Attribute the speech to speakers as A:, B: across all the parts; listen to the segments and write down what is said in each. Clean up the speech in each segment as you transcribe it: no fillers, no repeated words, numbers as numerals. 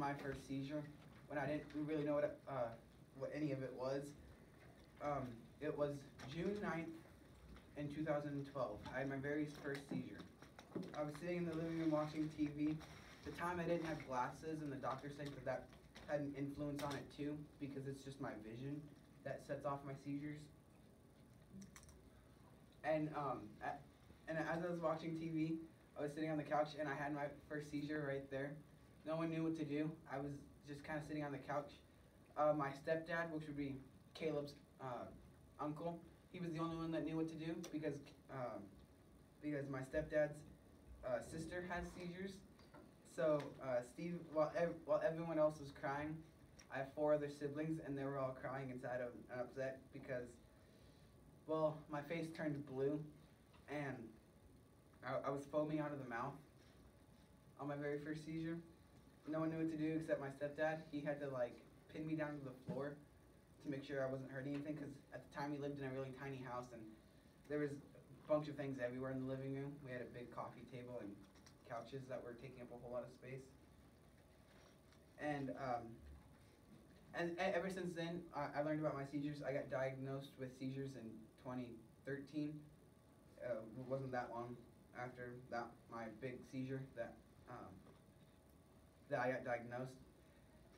A: on my first seizure when I didn't really know what any of it was. It was June 9th in 2012. I had my very first seizure. I was sitting in the living room watching TV. At the time I didn't have glasses, and the doctor said that had an influence on it too, because it's just my vision that sets off my seizures. And as I was watching TV, I was sitting on the couch and I had my first seizure right there. No one knew what to do. I was just kind of sitting on the couch. My stepdad, which would be Caleb's uncle, he was the only one that knew what to do because my stepdad's sister had seizures. So Steve, while everyone else was crying, I have 4 other siblings and they were all crying inside of and upset because, well, my face turned blue and I was foaming out of the mouth on my very first seizure. No one knew what to do except my stepdad. He had to like pin me down to the floor to make sure I wasn't hurting anything, because at the time we lived in a really tiny house and there was a bunch of things everywhere in the living room. We had a big coffee table and couches that were taking up a whole lot of space. And ever since then, I learned about my seizures. I got diagnosed with seizures in 2013. It wasn't that long after that my big seizure that I got diagnosed.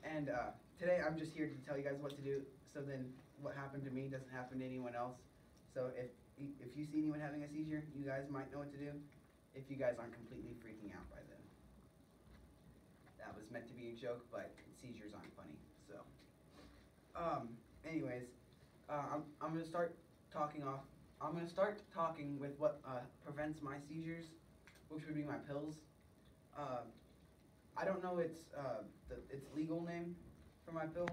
A: And today I'm just here to tell you guys what to do, so then what happened to me doesn't happen to anyone else. So if you see anyone having a seizure, you guys might know what to do if you guys aren't completely freaking out by then. That was meant to be a joke, but seizures aren't funny. So anyways, I'm gonna start talking with what prevents my seizures, which would be my pills. I don't know its legal name for my pill.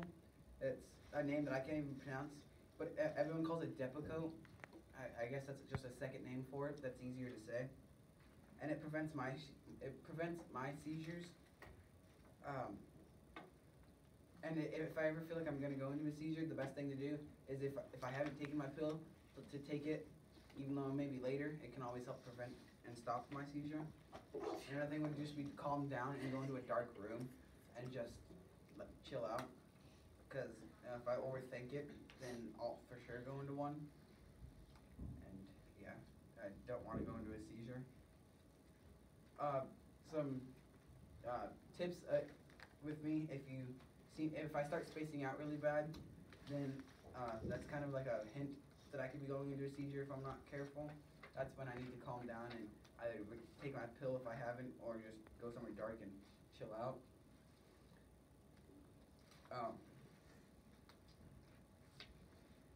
A: It's a name that I can't even pronounce, but everyone calls it Depakote. I guess that's just a second name for it that's easier to say. And it prevents my seizures. And if I ever feel like I'm going to go into a seizure, the best thing to do is if I haven't taken my pill, to take it, even though maybe later, it can always help prevent and stop my seizure. Another thing would just be to calm down and go into a dark room and just chill out. Because if I overthink it, then I'll for sure go into one. And yeah, I don't want to go into a seizure. Some tips with me: if I start spacing out really bad, then that's kind of like a hint that I could be going into a seizure if I'm not careful. That's when I need to calm down and either take my pill if I haven't, or just go somewhere dark and chill out.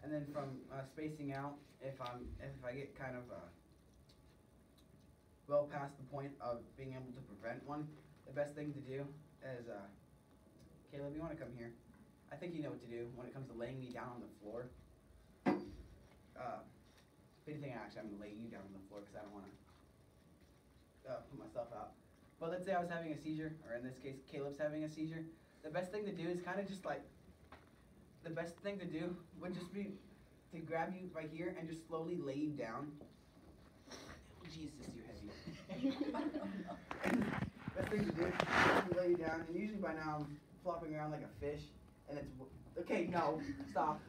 A: And then from spacing out, if I get kind of well past the point of being able to prevent one, the best thing to do is, Caleb, you want to come here? I think you know what to do when it comes to laying me down on the floor. If anything, actually, I'm going to lay you down on the floor because I don't want to put myself out. But let's say I was having a seizure, or in this case, Caleb's having a seizure. The best thing to do is kind of just like, the best thing to do would just be to grab you right here and just slowly lay you down. Jesus, you're heavy. Best thing to do is to lay you down, and usually by now I'm flopping around like a fish, and it's, okay, no, stop.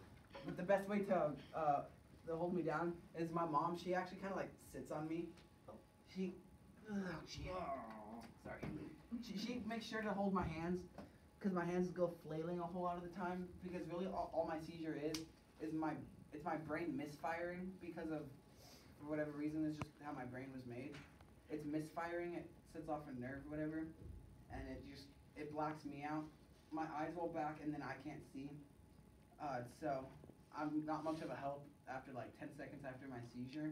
A: But the best way to hold me down is my mom. She actually kind of like sits on me. She makes sure to hold my hands, because my hands go flailing a whole lot of the time, because really all my seizure is it's my brain misfiring because of, for whatever reason, it's just how my brain was made. It's misfiring, it sets off a nerve or whatever, and it blacks me out. My eyes roll back and then I can't see. So I'm not much of a help after like 10 seconds after my seizure.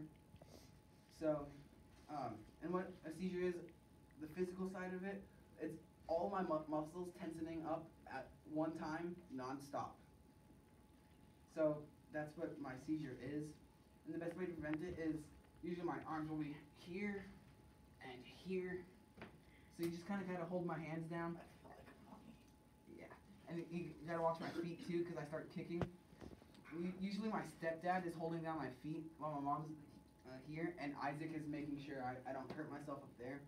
A: So, and what a seizure is, the physical side of it, it's all my muscles tensioning up at one time, non-stop. So that's what my seizure is. And the best way to prevent it is, usually my arms will be here and here. So you just kind of gotta hold my hands down. Yeah, and you gotta watch my feet too, because I start kicking. Usually my stepdad is holding down my feet while my mom's here, and Isaac is making sure I don't hurt myself up there.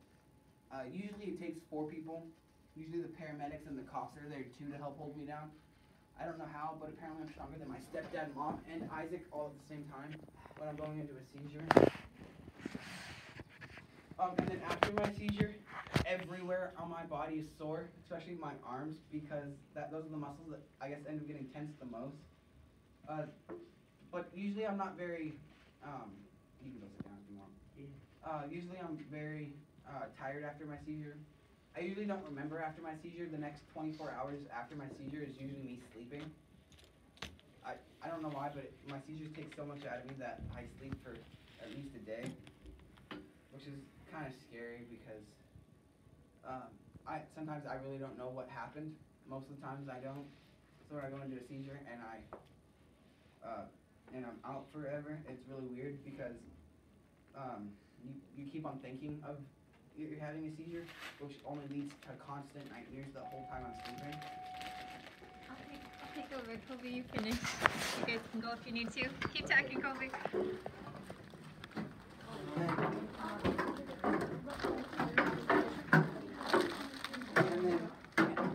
A: Usually it takes 4 people usually the paramedics and the cops are there too to help hold me down. I don't know how, but apparently I'm stronger than my stepdad, mom, and Isaac all at the same time when I'm going into a seizure. And then after my seizure, everywhere on my body is sore, especially my arms, because those are the muscles that I guess end up getting tensed the most. But usually I'm not very, you can go sit down if you want. Usually I'm very tired after my seizure. I usually don't remember after my seizure. The next 24 hours after my seizure is usually me sleeping. I don't know why, but my seizures take so much out of me that I sleep for at least a day, which is kind of scary because sometimes I really don't know what happened. Most of the times I don't. So when I go into a seizure and I'm out forever, it's really weird because you keep on thinking of you're having a seizure, which only leads to constant nightmares the whole time I'm sleeping.
B: I'll take over. Colby, you finish. You guys can go if you need to. Keep talking, Colby.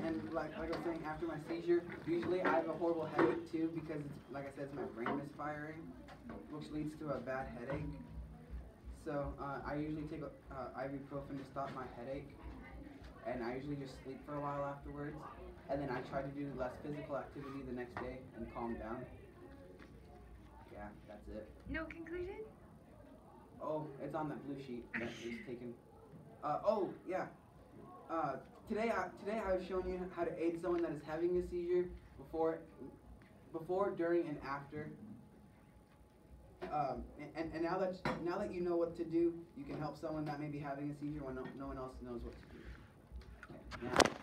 A: And like I was saying, after my seizure, usually I have a horrible headache too because it's, like I said, it's my brain misfiring, which leads to a bad headache. So I usually take ibuprofen to stop my headache, and I usually just sleep for a while afterwards, and then I try to do less physical activity the next day and calm down. Yeah, that's it.
B: No conclusion?
A: Oh, it's on that blue sheet that was taken. Oh, yeah. Today I've shown you how to aid someone that is having a seizure before, during, and after. And now that you know what to do, you can help someone that may be having a seizure when no one else knows what to do. Okay, now.